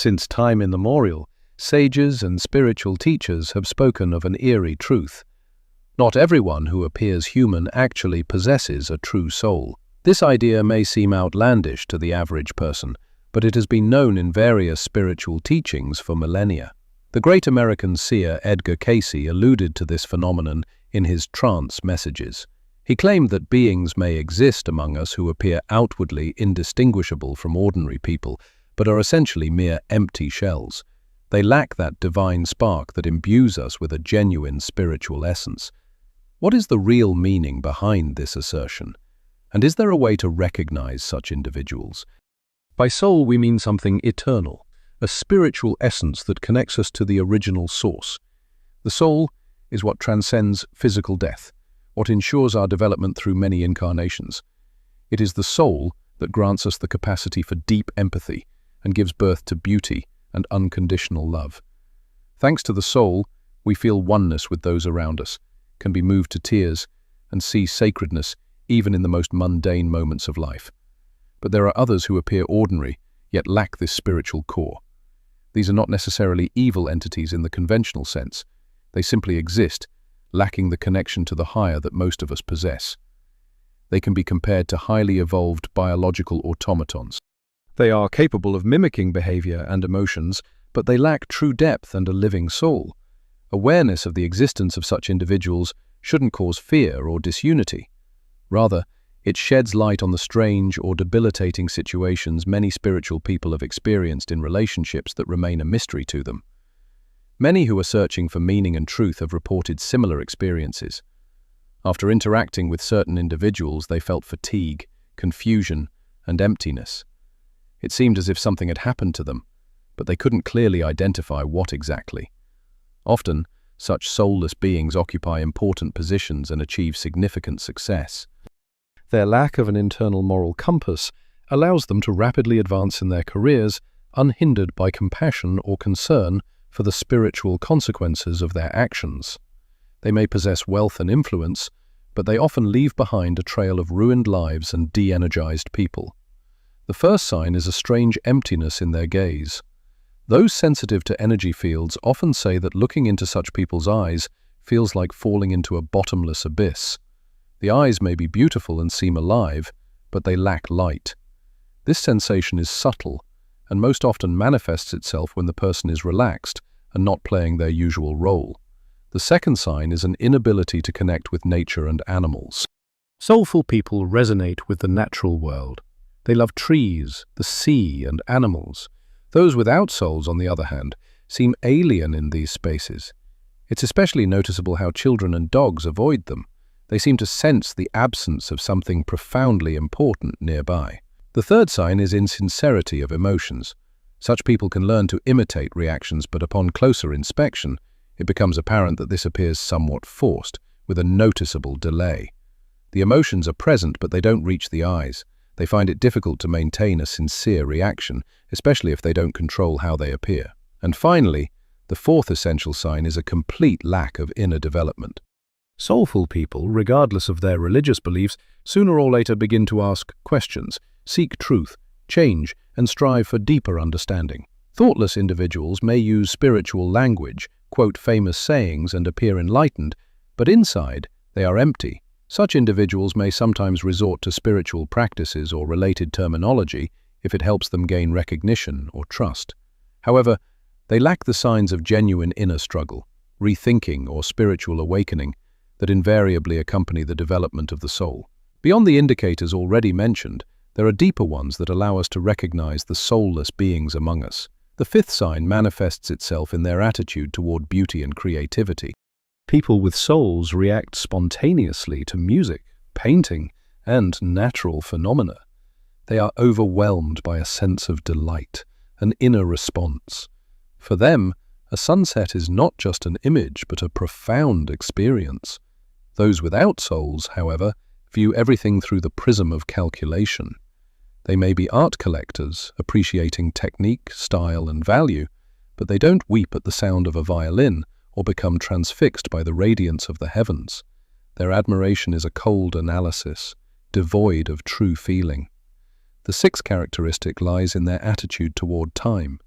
Since time immemorial, sages and spiritual teachers have spoken of an eerie truth. Not everyone who appears human actually possesses a true soul. This idea may seem outlandish to the average person, but it has been known in various spiritual teachings for millennia. The great American seer Edgar Cayce alluded to this phenomenon in his trance messages. He claimed that beings may exist among us who appear outwardly indistinguishable from ordinary people, but are essentially mere empty shells. They lack that divine spark that imbues us with a genuine spiritual essence. What is the real meaning behind this assertion? And is there a way to recognize such individuals? By soul, we mean something eternal, a spiritual essence that connects us to the original source. The soul is what transcends physical death, what ensures our development through many incarnations. It is the soul that grants us the capacity for deep empathy and gives birth to beauty and unconditional love. Thanks to the soul, we feel oneness with those around us, can be moved to tears, and see sacredness even in the most mundane moments of life. But there are others who appear ordinary, yet lack this spiritual core. These are not necessarily evil entities in the conventional sense. They simply exist, lacking the connection to the higher that most of us possess. They can be compared to highly evolved biological automatons. They are capable of mimicking behavior and emotions, but they lack true depth and a living soul. Awareness of the existence of such individuals shouldn't cause fear or disunity. Rather, it sheds light on the strange or debilitating situations many spiritual people have experienced in relationships that remain a mystery to them. Many who are searching for meaning and truth have reported similar experiences. After interacting with certain individuals, they felt fatigue, confusion, and emptiness. It seemed as if something had happened to them, but they couldn't clearly identify what exactly. Often, such soulless beings occupy important positions and achieve significant success. Their lack of an internal moral compass allows them to rapidly advance in their careers, unhindered by compassion or concern for the spiritual consequences of their actions. They may possess wealth and influence, but they often leave behind a trail of ruined lives and de-energized people. The first sign is a strange emptiness in their gaze. Those sensitive to energy fields often say that looking into such people's eyes feels like falling into a bottomless abyss. The eyes may be beautiful and seem alive, but they lack light. This sensation is subtle and most often manifests itself when the person is relaxed and not playing their usual role. The second sign is an inability to connect with nature and animals. Soulful people resonate with the natural world. They love trees, the sea, and animals. Those without souls, on the other hand, seem alien in these spaces. It's especially noticeable how children and dogs avoid them. They seem to sense the absence of something profoundly important nearby. The third sign is insincerity of emotions. Such people can learn to imitate reactions, but upon closer inspection, it becomes apparent that this appears somewhat forced, with a noticeable delay. The emotions are present, but they don't reach the eyes. They find it difficult to maintain a sincere reaction, especially if they don't control how they appear. And finally, the fourth essential sign is a complete lack of inner development. Soulful people, regardless of their religious beliefs, sooner or later begin to ask questions, seek truth, change, and strive for deeper understanding. Thoughtless individuals may use spiritual language, quote famous sayings, and appear enlightened, but inside they are empty. Such individuals may sometimes resort to spiritual practices or related terminology if it helps them gain recognition or trust. However, they lack the signs of genuine inner struggle, rethinking, or spiritual awakening that invariably accompany the development of the soul. Beyond the indicators already mentioned, there are deeper ones that allow us to recognize the soulless beings among us. The fifth sign manifests itself in their attitude toward beauty and creativity. People with souls react spontaneously to music, painting, and natural phenomena. They are overwhelmed by a sense of delight, an inner response. For them, a sunset is not just an image, but a profound experience. Those without souls, however, view everything through the prism of calculation. They may be art collectors, appreciating technique, style, and value, but they don't weep at the sound of a violin or become transfixed by the radiance of the heavens. Their admiration is a cold analysis, devoid of true feeling. The sixth characteristic lies in their attitude toward time.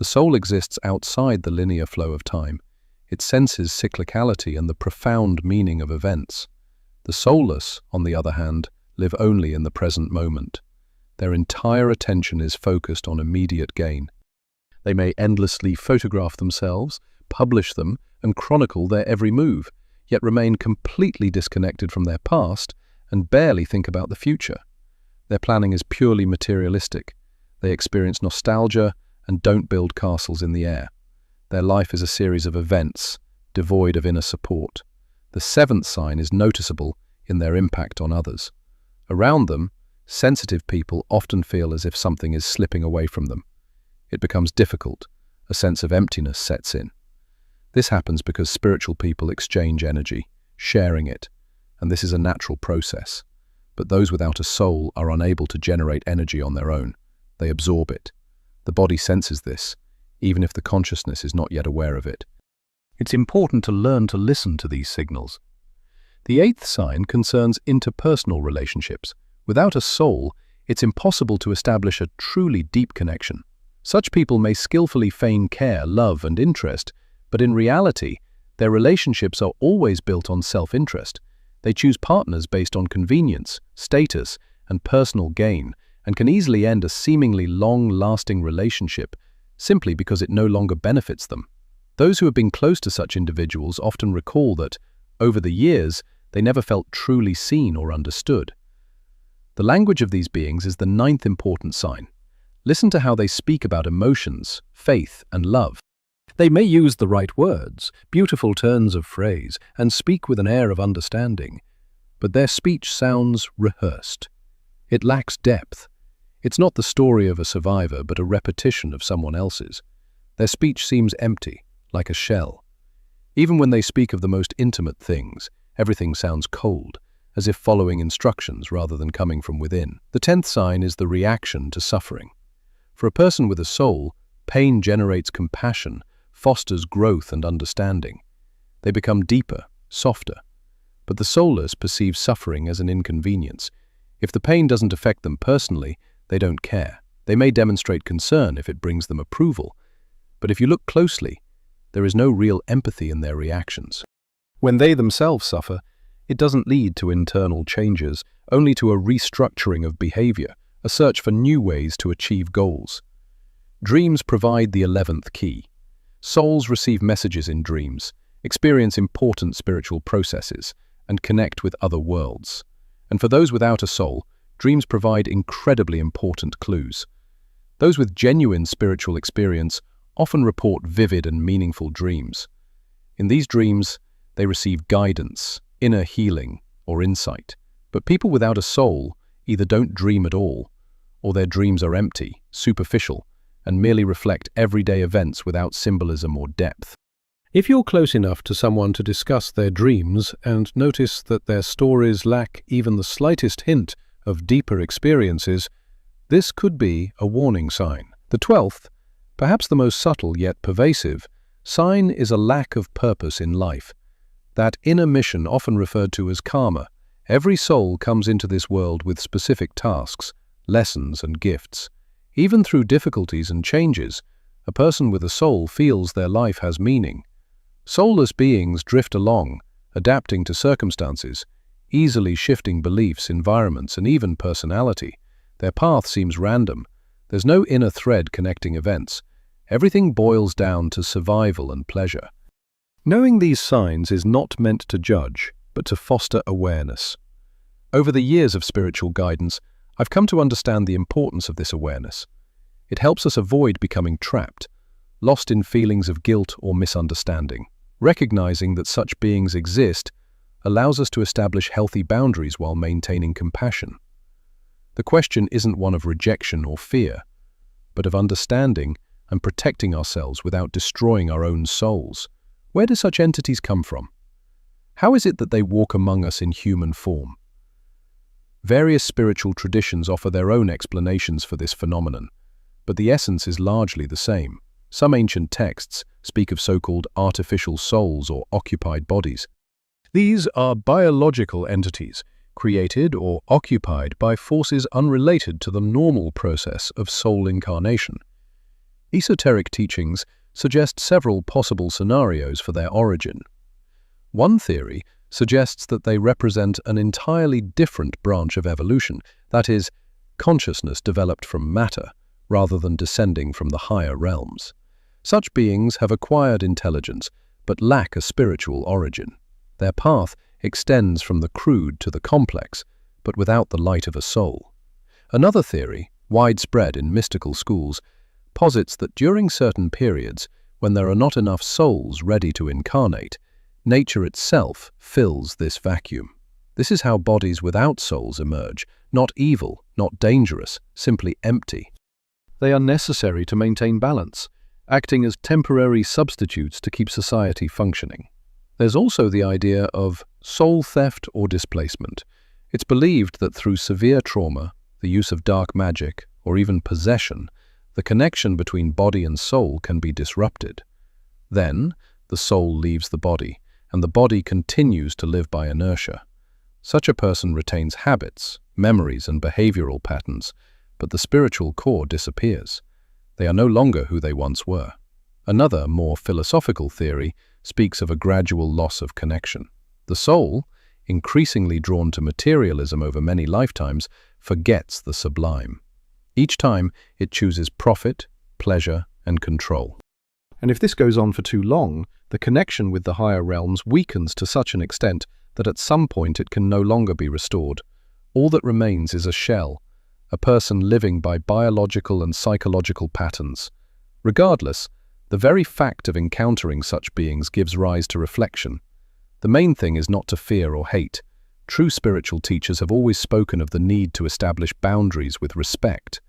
The soul exists outside the linear flow of time. It senses cyclicality and the profound meaning of events. The soulless, on the other hand, live only in the present moment. Their entire attention is focused on immediate gain. They may endlessly photograph themselves, publish them, and chronicle their every move, yet remain completely disconnected from their past and barely think about the future. Their planning is purely materialistic. They experience nostalgia and don't build castles in the air. Their life is a series of events, devoid of inner support. The seventh sign is noticeable in their impact on others. Around them, sensitive people often feel as if something is slipping away from them. It becomes difficult. A sense of emptiness sets in. This happens because spiritual people exchange energy, sharing it, and this is a natural process. But those without a soul are unable to generate energy on their own. They absorb it. The body senses this, even if the consciousness is not yet aware of it. It's important to learn to listen to these signals. The eighth sign concerns interpersonal relationships. Without a soul, it's impossible to establish a truly deep connection. Such people may skillfully feign care, love, and interest, but in reality, their relationships are always built on self-interest. They choose partners based on convenience, status, and personal gain, and can easily end a seemingly long-lasting relationship simply because it no longer benefits them. Those who have been close to such individuals often recall that, over the years, they never felt truly seen or understood. The language of these beings is the ninth important sign. Listen to how they speak about emotions, faith, and love. They may use the right words, beautiful turns of phrase, and speak with an air of understanding, but their speech sounds rehearsed. It lacks depth. It's not the story of a survivor, but a repetition of someone else's. Their speech seems empty, like a shell. Even when they speak of the most intimate things, everything sounds cold, as if following instructions rather than coming from within. The 10th sign is the reaction to suffering. For a person with a soul, pain generates compassion, fosters growth and understanding. They become deeper, softer. But the soulless perceive suffering as an inconvenience. If the pain doesn't affect them personally, they don't care. They may demonstrate concern if it brings them approval, but if you look closely, there is no real empathy in their reactions. When they themselves suffer, it doesn't lead to internal changes, only to a restructuring of behavior, a search for new ways to achieve goals. Dreams provide the 11th key. Souls receive messages in dreams, experience important spiritual processes, and connect with other worlds. And for those without a soul, dreams provide incredibly important clues. Those with genuine spiritual experience often report vivid and meaningful dreams. In these dreams, they receive guidance, inner healing, or insight. But people without a soul either don't dream at all, or their dreams are empty, superficial, and merely reflect everyday events without symbolism or depth. If you're close enough to someone to discuss their dreams and notice that their stories lack even the slightest hint of deeper experiences, this could be a warning sign. The 12th, perhaps the most subtle yet pervasive, sign is a lack of purpose in life. That inner mission often referred to as karma. Every soul comes into this world with specific tasks, lessons, and gifts. Even through difficulties and changes, a person with a soul feels their life has meaning. Soulless beings drift along, adapting to circumstances, easily shifting beliefs, environments, and even personality. Their path seems random. There's no inner thread connecting events. Everything boils down to survival and pleasure. Knowing these signs is not meant to judge, but to foster awareness. Over the years of spiritual guidance, I've come to understand the importance of this awareness. It helps us avoid becoming trapped, lost in feelings of guilt or misunderstanding. Recognizing that such beings exist allows us to establish healthy boundaries while maintaining compassion. The question isn't one of rejection or fear, but of understanding and protecting ourselves without destroying our own souls. Where do such entities come from? How is it that they walk among us in human form? Various spiritual traditions offer their own explanations for this phenomenon, but the essence is largely the same. Some ancient texts speak of so-called artificial souls or occupied bodies. These are biological entities, created or occupied by forces unrelated to the normal process of soul incarnation. Esoteric teachings suggest several possible scenarios for their origin. One theory suggests that they represent an entirely different branch of evolution, that is, consciousness developed from matter, rather than descending from the higher realms. Such beings have acquired intelligence, but lack a spiritual origin. Their path extends from the crude to the complex, but without the light of a soul. Another theory, widespread in mystical schools, posits that during certain periods, when there are not enough souls ready to incarnate, nature itself fills this vacuum. This is how bodies without souls emerge, not evil, not dangerous, simply empty. They are necessary to maintain balance, acting as temporary substitutes to keep society functioning. There's also the idea of soul theft or displacement. It's believed that through severe trauma, the use of dark magic, or even possession, the connection between body and soul can be disrupted. Then, the soul leaves the body, and the body continues to live by inertia. Such a person retains habits, memories, and behavioral patterns, but the spiritual core disappears. They are no longer who they once were. Another, more philosophical theory speaks of a gradual loss of connection. The soul, increasingly drawn to materialism over many lifetimes, forgets the sublime. Each time, it chooses profit, pleasure, and control. And if this goes on for too long, the connection with the higher realms weakens to such an extent that at some point it can no longer be restored. All that remains is a shell, a person living by biological and psychological patterns. Regardless, the very fact of encountering such beings gives rise to reflection. The main thing is not to fear or hate. True spiritual teachers have always spoken of the need to establish boundaries with respect.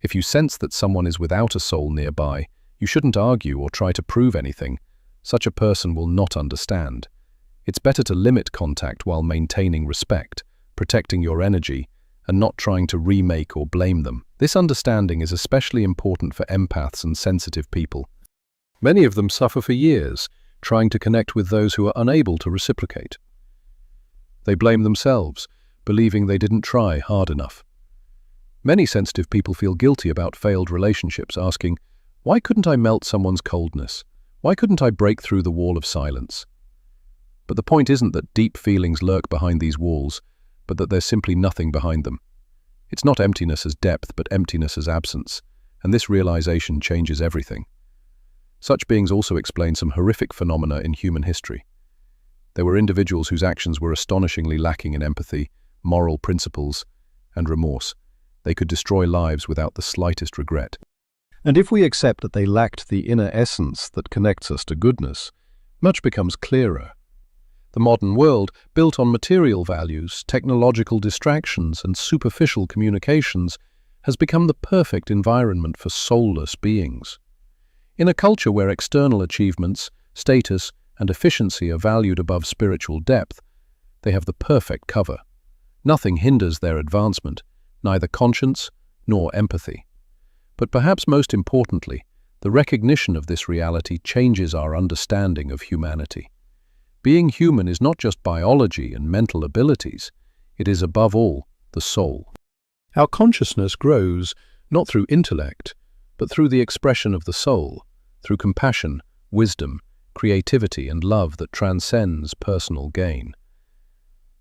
If you sense that someone is without a soul nearby, you shouldn't argue or try to prove anything. Such a person will not understand. It's better to limit contact while maintaining respect, protecting your energy, and not trying to remake or blame them. This understanding is especially important for empaths and sensitive people. Many of them suffer for years, trying to connect with those who are unable to reciprocate. They blame themselves, believing they didn't try hard enough. Many sensitive people feel guilty about failed relationships, asking, "Why couldn't I melt someone's coldness? Why couldn't I break through the wall of silence?" But the point isn't that deep feelings lurk behind these walls, but that there's simply nothing behind them. It's not emptiness as depth, but emptiness as absence, and this realization changes everything. Such beings also explain some horrific phenomena in human history. There were individuals whose actions were astonishingly lacking in empathy, moral principles, and remorse. They could destroy lives without the slightest regret. And if we accept that they lacked the inner essence that connects us to goodness, much becomes clearer. The modern world, built on material values, technological distractions, and superficial communications, has become the perfect environment for soulless beings. In a culture where external achievements, status, and efficiency are valued above spiritual depth, they have the perfect cover. Nothing hinders their advancement, neither conscience nor empathy. But perhaps most importantly, the recognition of this reality changes our understanding of humanity. Being human is not just biology and mental abilities, it is above all the soul. Our consciousness grows not through intellect, but through the expression of the soul, through compassion, wisdom, creativity, and love that transcends personal gain.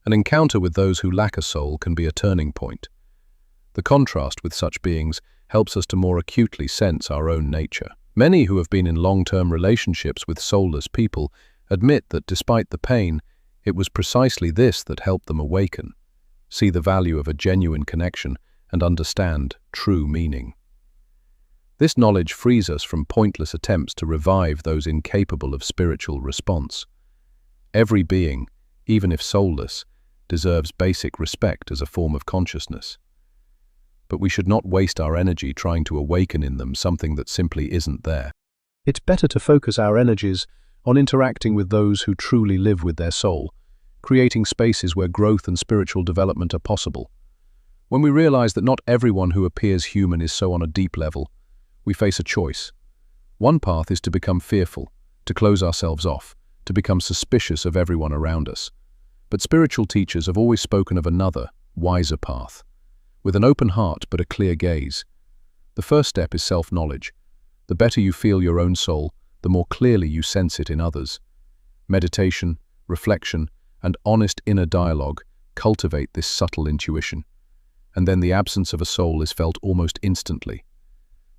An encounter with those who lack a soul can be a turning point. The contrast with such beings helps us to more acutely sense our own nature. Many who have been in long-term relationships with soulless people admit that despite the pain, it was precisely this that helped them awaken, see the value of a genuine connection, and understand true meaning. This knowledge frees us from pointless attempts to revive those incapable of spiritual response. Every being, even if soulless, deserves basic respect as a form of consciousness. But we should not waste our energy trying to awaken in them something that simply isn't there. It's better to focus our energies on interacting with those who truly live with their soul, creating spaces where growth and spiritual development are possible. When we realize that not everyone who appears human is so on a deep level, we face a choice. One path is to become fearful, to close ourselves off, to become suspicious of everyone around us. But spiritual teachers have always spoken of another, wiser path, with an open heart but a clear gaze. The first step is self-knowledge. The better you feel your own soul, the more clearly you sense it in others. Meditation, reflection, and honest inner dialogue cultivate this subtle intuition, and then the absence of a soul is felt almost instantly.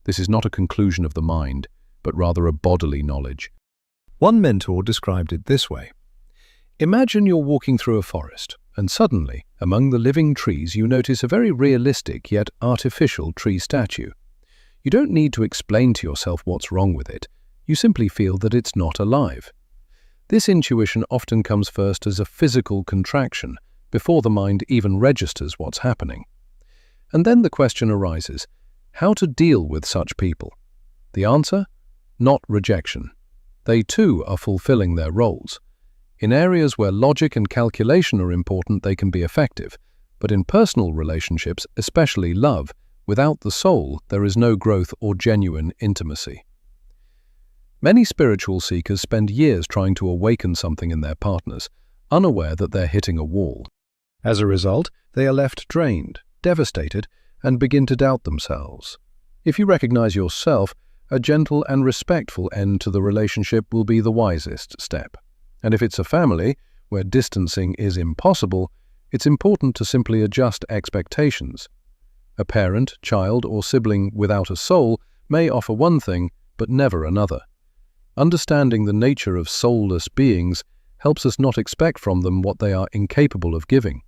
This is not a conclusion of the mind, but rather a bodily knowledge. One mentor described it this way. Imagine you're walking through a forest, and suddenly, among the living trees, you notice a very realistic yet artificial tree statue. You don't need to explain to yourself what's wrong with it. You simply feel that it's not alive. This intuition often comes first as a physical contraction, before the mind even registers what's happening. And then the question arises, how to deal with such people? The answer? Not rejection. They too are fulfilling their roles. In areas where logic and calculation are important, they can be effective, but in personal relationships, especially love, without the soul, there is no growth or genuine intimacy. Many spiritual seekers spend years trying to awaken something in their partners, unaware that they're hitting a wall. As a result, they are left drained, devastated, and begin to doubt themselves. If you recognize yourself, a gentle and respectful end to the relationship will be the wisest step. And if it's a family, where distancing is impossible, it's important to simply adjust expectations. A parent, child, or sibling without a soul may offer one thing, but never another. Understanding the nature of soulless beings helps us not expect from them what they are incapable of giving.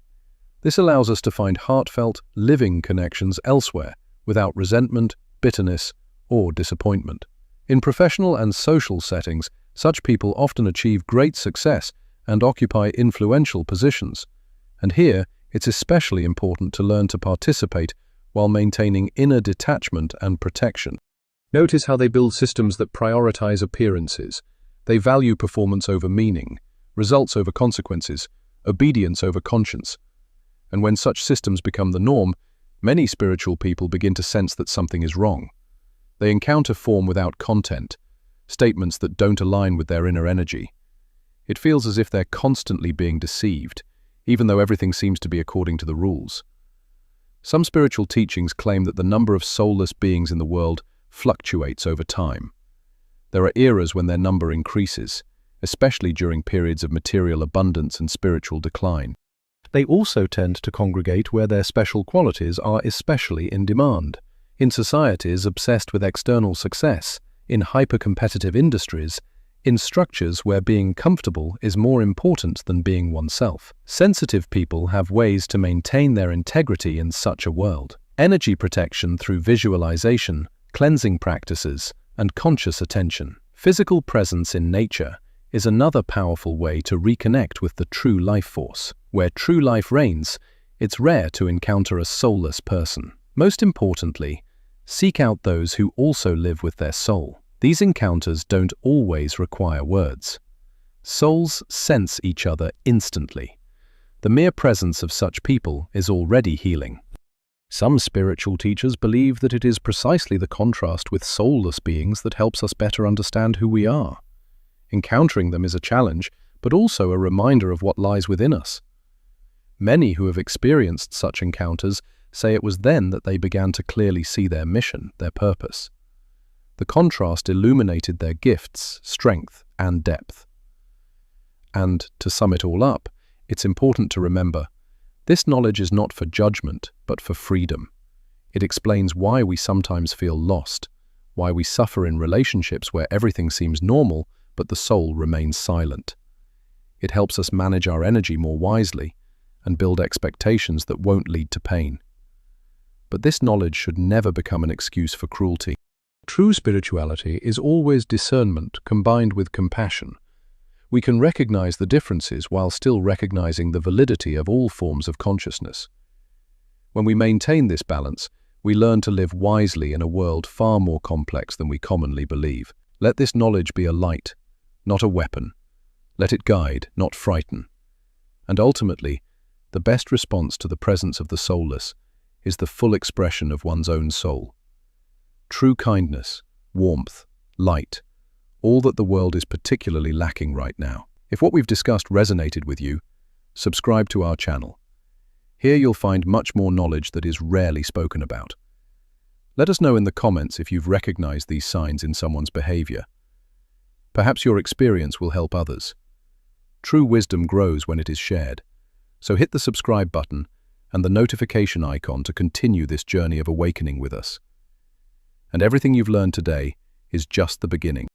This allows us to find heartfelt, living connections elsewhere, without resentment, bitterness, or disappointment. In professional and social settings, such people often achieve great success and occupy influential positions. And here, it's especially important to learn to participate while maintaining inner detachment and protection. Notice how they build systems that prioritize appearances. They value performance over meaning, results over consequences, obedience over conscience. And when such systems become the norm, many spiritual people begin to sense that something is wrong. They encounter form without content, statements that don't align with their inner energy. It feels as if they're constantly being deceived, even though everything seems to be according to the rules. Some spiritual teachings claim that the number of soulless beings in the world fluctuates over time. There are eras when their number increases, especially during periods of material abundance and spiritual decline. They also tend to congregate where their special qualities are especially in demand. In societies obsessed with external success, in hyper-competitive industries, in structures where being comfortable is more important than being oneself. Sensitive people have ways to maintain their integrity in such a world. Energy protection through visualization, cleansing practices, and conscious attention. Physical presence in nature is another powerful way to reconnect with the true life force. Where true life reigns, it's rare to encounter a soulless person. Most importantly, seek out those who also live with their soul. These encounters don't always require words. Souls sense each other instantly. The mere presence of such people is already healing. Some spiritual teachers believe that it is precisely the contrast with soulless beings that helps us better understand who we are. Encountering them is a challenge, but also a reminder of what lies within us. Many who have experienced such encounters say it was then that they began to clearly see their mission, their purpose. The contrast illuminated their gifts, strength, and depth. And to sum it all up, it's important to remember, this knowledge is not for judgment, but for freedom. It explains why we sometimes feel lost, why we suffer in relationships where everything seems normal, but the soul remains silent. It helps us manage our energy more wisely and build expectations that won't lead to pain. But this knowledge should never become an excuse for cruelty. True spirituality is always discernment combined with compassion. We can recognize the differences while still recognizing the validity of all forms of consciousness. When we maintain this balance, we learn to live wisely in a world far more complex than we commonly believe. Let this knowledge be a light, not a weapon. Let it guide, not frighten. And ultimately, the best response to the presence of the soulless is the full expression of one's own soul. True kindness, warmth, light, all that the world is particularly lacking right now. If what we've discussed resonated with you, subscribe to our channel. Here you'll find much more knowledge that is rarely spoken about. Let us know in the comments if you've recognized these signs in someone's behavior. Perhaps your experience will help others. True wisdom grows when it is shared. So hit the subscribe button and the notification icon to continue this journey of awakening with us. And everything you've learned today is just the beginning.